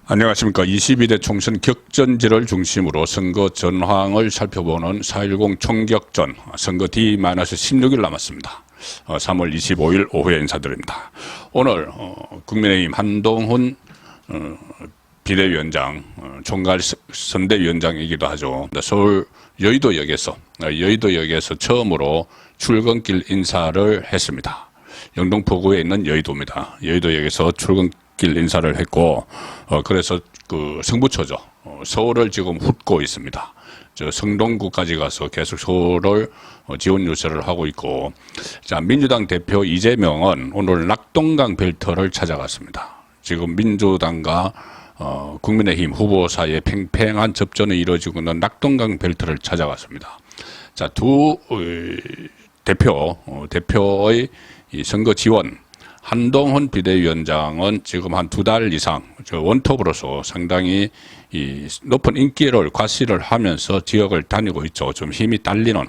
안녕하십니까. 22대 총선 격전지를 중심으로 선거 전황을 살펴보는 4.10 총격전 선거 D-16일 남았습니다. 3월 25일 오후에 인사드립니다. 오늘 국민의힘 한동훈 비대위원장, 총괄 선대위원장이기도 하죠. 서울 여의도역에서 처음으로 출근길 인사를 했습니다. 영등포구에 있는 여의도입니다. 여의도역에서 출근길 인사를 했고, 그래서 그 승부처죠. 서울을 지금 훑고 있습니다. 저 성동구까지 가서 계속 서울을 지원 유세를 하고 있고, 자, 민주당 대표 이재명은 오늘 낙동강 벨터를 찾아갔습니다. 지금 민주당과 국민의힘 후보 사이에 팽팽한 접전이 이루어지고 있는 낙동강 벨트를 찾아갔습니다. 자, 두 대표의 이 선거 지원, 한동훈 비대위원장은 지금 한 2달 이상 원톱으로서 상당히 이 높은 인기를 과시를 하면서 지역을 다니고 있죠. 좀 힘이 딸리는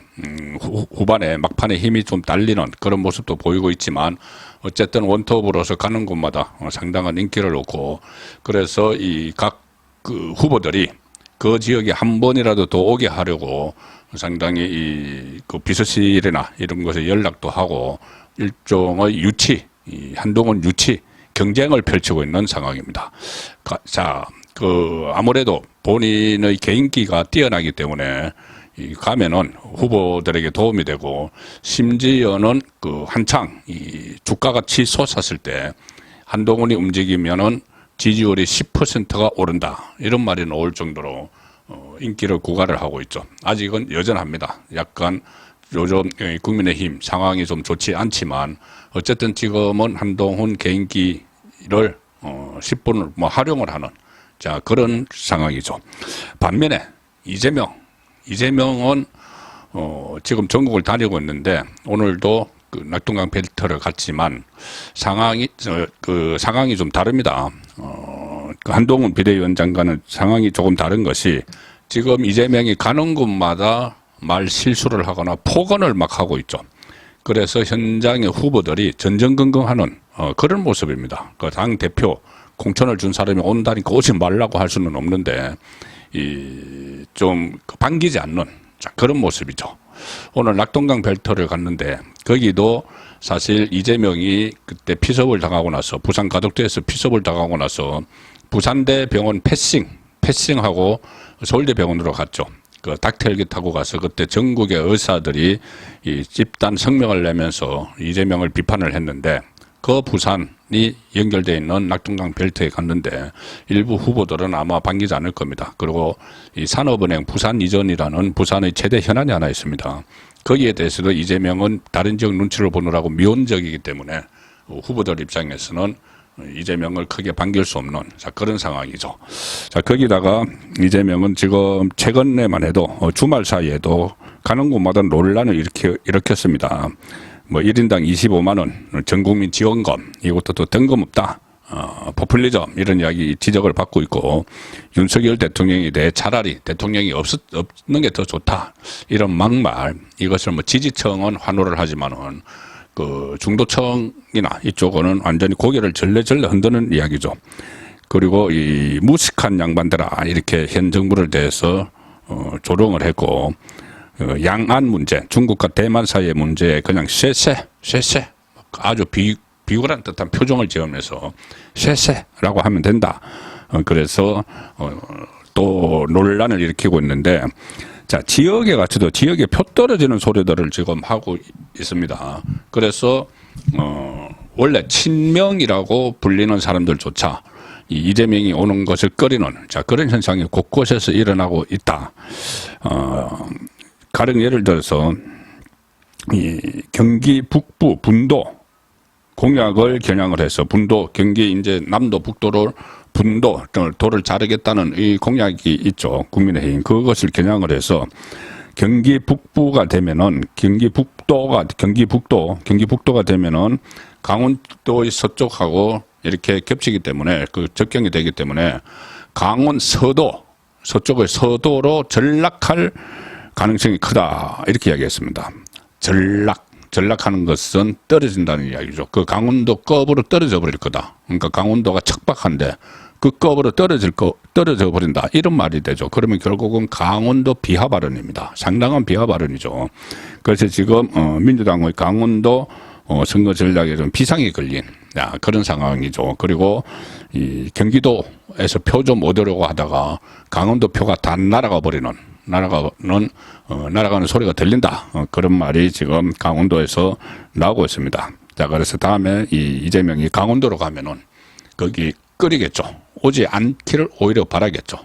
후반에 막판에 힘이 좀 딸리는 그런 모습도 보이고 있지만 어쨌든 원톱으로서 가는 곳마다 상당한 인기를 얻고, 그래서 이 각 그 후보들이 그 지역에 한 번이라도 더 오게 하려고 상당히 이 그 비서실이나 이런 곳에 연락도 하고 일종의 유치, 이 한동훈 유치 경쟁을 펼치고 있는 상황입니다. 자, 아무래도 본인의 개인기가 뛰어나기 때문에 가면은 후보들에게 도움이 되고, 심지어는 한창 이 주가가 치솟았을 때 한동훈이 움직이면은 지지율이 10%가 오른다, 이런 말이 나올 정도로 인기를 구가를 하고 있죠. 아직은 여전합니다. 약간 요즘 국민의힘 상황이 좀 좋지 않지만 어쨌든 지금은 한동훈 개인기를 10분을 활용을 하는, 자, 그런 상황이죠. 반면에 이재명은 지금 전국을 다니고 있는데 오늘도 그 낙동강 벨트를 갔지만 상황이 좀 다릅니다. 그 한동훈 비대위원장과는 상황이 조금 다른 것이, 지금 이재명이 가는 곳마다 말 실수를 하거나 폭언을 막 하고 있죠. 그래서 현장의 후보들이 전전긍긍하는 그런 모습입니다. 그 당 대표 공천을 준 사람이 온다니까 오지 말라고 할 수는 없는데 좀 반기지 않는, 자, 그런 모습이죠. 오늘 낙동강 벨터를 갔는데 거기도 사실 이재명이 그때 피섭을 당하고 나서, 부산 가덕도에서 피섭을 당하고 나서 부산대 병원 패싱하고 서울대 병원으로 갔죠. 그 닥터헬기 타고 가서 그때 전국의 의사들이 이 집단 성명을 내면서 이재명을 비판을 했는데, 그 부산이 연결되어 있는 낙동강 벨트에 갔는데 일부 후보들은 아마 반기지 않을 겁니다. 그리고 이 산업은행 부산 이전이라는 부산의 최대 현안이 하나 있습니다. 거기에 대해서도 이재명은 다른 지역 눈치를 보느라고 미온적이기 때문에 후보들 입장에서는 이재명을 크게 반길 수 없는, 자, 그런 상황이죠. 자, 거기다가 이재명은 지금 최근에만 해도 주말 사이에도 가는 곳마다 논란을 일으켰습니다. 뭐 1인당 25만 원 전국민 지원금, 이것도 또 뜬금없다, 포퓰리즘, 이런 이야기 지적을 받고 있고, 윤석열 대통령에 대해 차라리 대통령이 없는 게 더 좋다, 이런 막말, 이것을 뭐 지지층은 환호를 하지만은 그 중도층이나 이쪽은 완전히 고개를 절레절레 흔드는 이야기죠. 그리고 이 무식한 양반들아, 이렇게 현 정부를 대해서 조롱을 했고, 양안 문제, 중국과 대만 사이의 문제에 그냥 쎄쎄 아주 비굴한 듯한 표정을 지으면서 쎄쎄라고 하면 된다. 그래서 또 논란을 일으키고 있는데, 자, 지역에 갇혀도 지역에 표 떨어지는 소리들을 지금 하고 있습니다. 그래서 원래 친명이라고 불리는 사람들조차 이재명이 오는 것을 꺼리는, 자, 그런 현상이 곳곳에서 일어나고 있다. 가령 예를 들어서 이 경기 북부 분도 공약을 겨냥을 해서 경기 이제 남도 북도를 도를 자르겠다는 이 공약이 있죠. 국민의힘. 그것을 겨냥을 해서 경기 북부가 되면은 경기북도가 되면은 강원도의 서쪽하고 이렇게 겹치기 때문에, 그 접경이 되기 때문에 강원 서쪽의 서도로 전락할 가능성이 크다, 이렇게 이야기했습니다. 전락하는 것은 떨어진다는 이야기죠. 그 강원도 급으로 떨어져 버릴 거다. 그러니까 강원도가 척박한데 급급으로 떨어져 버린다. 이런 말이 되죠. 그러면 결국은 강원도 비하 발언입니다. 상당한 비하 발언이죠. 그래서 지금 민주당의 강원도 선거 전략에 좀 비상이 걸린 그런 상황이죠. 그리고 이 경기도에서 표 좀 얻으려고 하다가 강원도 표가 다 날아가는 소리가 들린다. 그런 말이 지금 강원도에서 나오고 있습니다. 자, 그래서 다음에 이재명이 강원도로 가면은 거기 끓이겠죠. 오지 않기를 오히려 바라겠죠.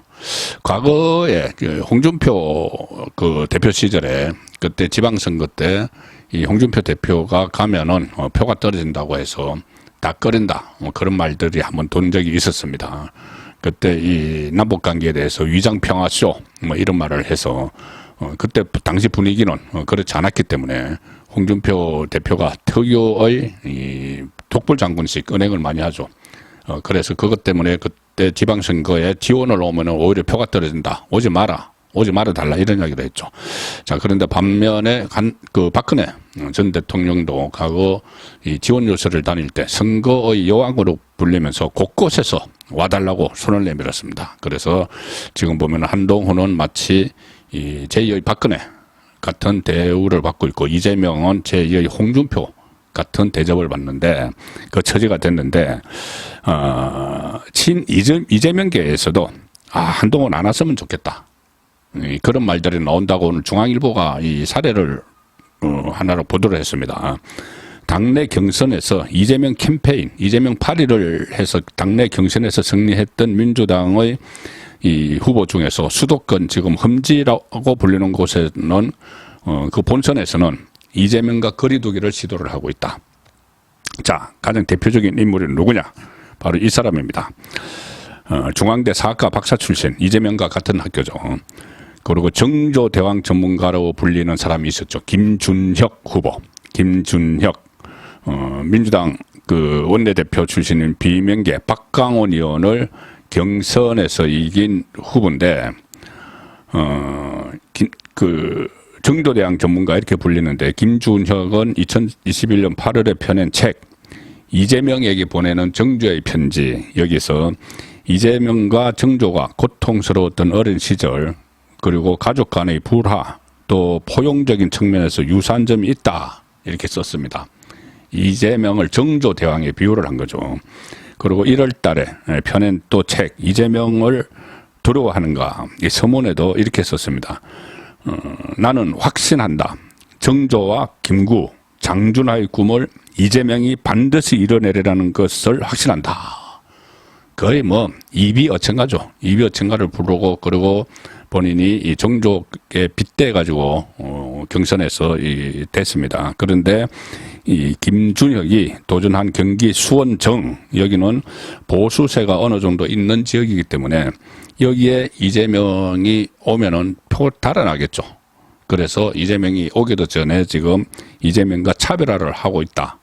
과거에 홍준표 그 대표 시절에 그때 지방선거 때 이 홍준표 대표가 가면은 표가 떨어진다고 해서 다 끓인다. 그런 말들이 한번 돈 적이 있었습니다. 그때 이 남북 관계에 대해서 위장평화쇼 이런 말을 해서 그때 당시 분위기는 그렇지 않았기 때문에 홍준표 대표가 특유의 이 독불 장군식 은행을 많이 하죠. 그래서 그것 때문에 그때 지방선거에 지원을 오면 오히려 표가 떨어진다. 오지 마라 달라 이런 이야기도 했죠. 자, 그런데 반면에 그 박근혜 전 대통령도 과거 이 지원 요소를 다닐 때 선거의 여왕으로 불리면서 곳곳에서 와달라고 손을 내밀었습니다. 그래서 지금 보면 한동훈은 마치 이 제2의 박근혜 같은 대우를 받고 있고 이재명은 제2의 홍준표 같은 대접을 받는데 그 처지가 됐는데 이재명계에서도 한동훈 안 왔으면 좋겠다. 그런 말들이 나온다고 오늘 중앙일보가 이 사례를 하나로 보도를 했습니다. 당내 경선에서 이재명 캠페인, 이재명 8.1을 해서 당내 경선에서 승리했던 민주당의 이 후보 중에서 수도권 지금 험지라고 불리는 곳에는 그 본선에서는 이재명과 거리두기를 시도를 하고 있다. 자, 가장 대표적인 인물이 누구냐? 바로 이 사람입니다. 중앙대 사학과 박사 출신, 이재명과 같은 학교죠. 그리고 정조대왕 전문가로 불리는 사람이 있었죠. 김준혁 후보. 김준혁. 민주당 그 원내대표 출신인 비명계 박강원 의원을 경선에서 이긴 후보인데, 정조대왕 전문가 이렇게 불리는데, 김준혁은 2021년 8월에 펴낸 책, 이재명에게 보내는 정조의 편지, 여기서 이재명과 정조가 고통스러웠던 어린 시절, 그리고 가족 간의 불화, 또 포용적인 측면에서 유사한 점이 있다. 이렇게 썼습니다. 이재명을 정조대왕에 비유를 한 거죠. 그리고 1월 달에 펴낸 또 책, 이재명을 두려워하는가. 이 서문에도 이렇게 썼습니다. 나는 확신한다. 정조와 김구, 장준하의 꿈을 이재명이 반드시 이뤄내리라는 것을 확신한다. 거의 이비어천가죠. 이비어천가를 부르고, 그리고 본인이 이 정조에 빗대가지고 경선에서 됐습니다. 그런데 이 김준혁이 도전한 경기 수원정, 여기는 보수세가 어느 정도 있는 지역이기 때문에 여기에 이재명이 오면은 표 달아나겠죠. 그래서 이재명이 오기도 전에 지금 이재명과 차별화를 하고 있다.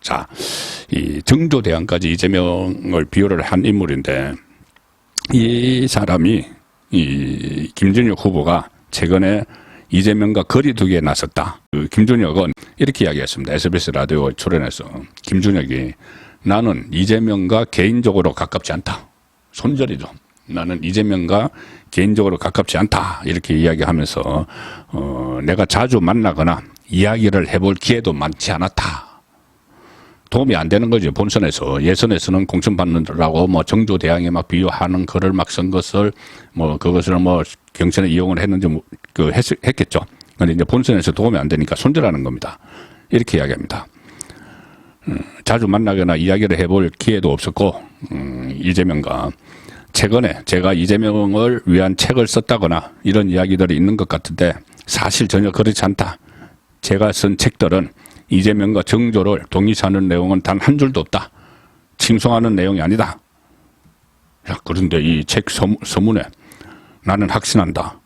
자, 이 정조대왕까지 이재명을 비유를 한 인물인데, 이 사람이 이 김준혁 후보가 최근에 이재명과 거리두기에 나섰다. 그 김준혁은 이렇게 이야기했습니다. SBS 라디오에 출연해서 김준혁이 나는 이재명과 개인적으로 가깝지 않다. 손절이죠. 나는 이재명과 개인적으로 가깝지 않다. 이렇게 이야기하면서 내가 자주 만나거나 이야기를 해볼 기회도 많지 않았다. 도움이 안 되는 거죠. 본선에서. 예선에서는 공천 받는다고 정조대왕에 막 비유하는 글을 막 쓴 것을 그것을 경선에 이용을 했는지 했겠죠. 그런데 이제 본선에서 도움이 안 되니까 손절하는 겁니다. 이렇게 이야기합니다. 자주 만나거나 이야기를 해볼 기회도 없었고, 이재명과 최근에 제가 이재명을 위한 책을 썼다거나 이런 이야기들이 있는 것 같은데 사실 전혀 그렇지 않다. 제가 쓴 책들은 이재명과 정조를 동의하는 내용은 단 한 줄도 없다. 칭송하는 내용이 아니다. 야, 그런데 이 책 서문에 나는 확신한다.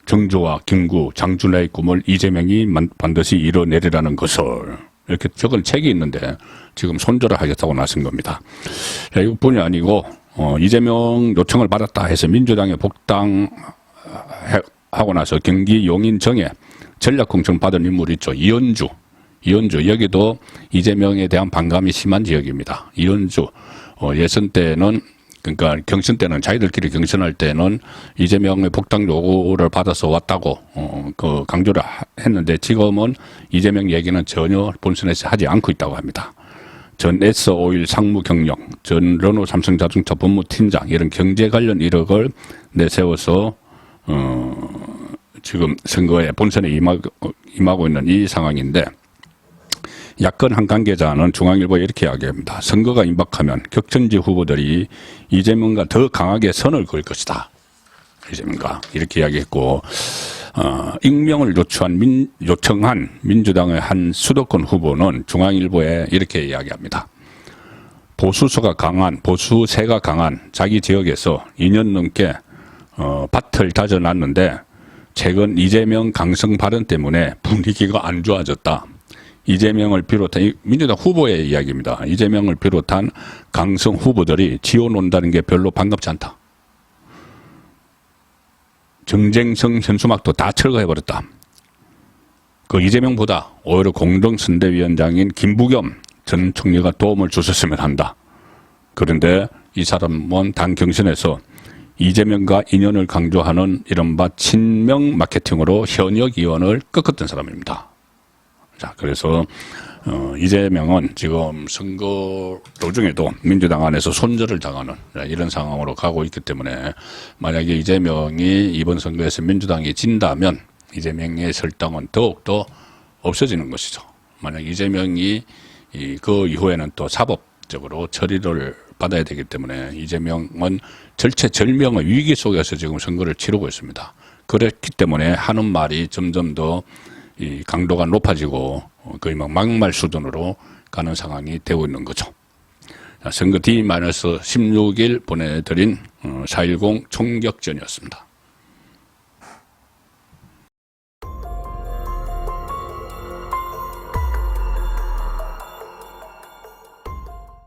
정조와 김구, 장준하의 꿈을 이재명이 반드시 이뤄내리라는 것을 이렇게 적은 책이 있는데 지금 손절을 하겠다고 나선 겁니다. 자, 이것뿐이 아니고 이재명 요청을 받았다 해서 민주당에 복당하고 나서 경기 용인정에 전략공천 받은 인물이 있죠. 이현주, 여기도 이재명에 대한 반감이 심한 지역입니다. 이현주, 예선 때는 그러니까 경선 때는 자기들끼리 경선할 때는 이재명의 복당 요구를 받아서 왔다고 그 강조를 했는데 지금은 이재명 얘기는 전혀 본선에서 하지 않고 있다고 합니다. 전 S-오일 상무 경력, 전 르노 삼성자동차 법무팀장 이런 경제 관련 이력을 내세워서 지금 선거에 본선에 임하고 있는 이 상황인데 야권 한 관계자는 중앙일보에 이렇게 이야기합니다. 선거가 임박하면 격전지 후보들이 이재명과 더 강하게 선을 그을 것이다. 이재명과 이렇게 이야기했고 익명을 요청한 민주당의 한 수도권 후보는 중앙일보에 이렇게 이야기합니다. 보수세가 강한 자기 지역에서 2년 넘게 밭을 다져놨는데 최근 이재명 강성 발언 때문에 분위기가 안 좋아졌다. 이재명을 비롯한 민주당 후보의 이야기입니다. 이재명을 비롯한 강성 후보들이 지원 온다는 게 별로 반갑지 않다. 정쟁성 현수막도 다 철거해버렸다. 그 이재명보다 오히려 공동선대위원장인 김부겸 전 총리가 도움을 주셨으면 한다. 그런데 이 사람은 당 경선에서 이재명과 인연을 강조하는 이른바 친명 마케팅으로 현역 의원을 꺾었던 사람입니다. 자, 그래서 이재명은 지금 선거 도중에도 민주당 안에서 손절을 당하는 이런 상황으로 가고 있기 때문에 만약에 이재명이 이번 선거에서 민주당이 진다면 이재명의 설당은 더욱더 없어지는 것이죠. 만약 이재명이 그 이후에는 또 사법적으로 처리를 받아야 되기 때문에 이재명은 절체절명의 위기 속에서 지금 선거를 치르고 있습니다. 그렇기 때문에 하는 말이 점점 더 이 강도가 높아지고 거의 막말 수준으로 가는 상황이 되고 있는 거죠. 선거 D-16일 보내드린 4.10 총격전이었습니다.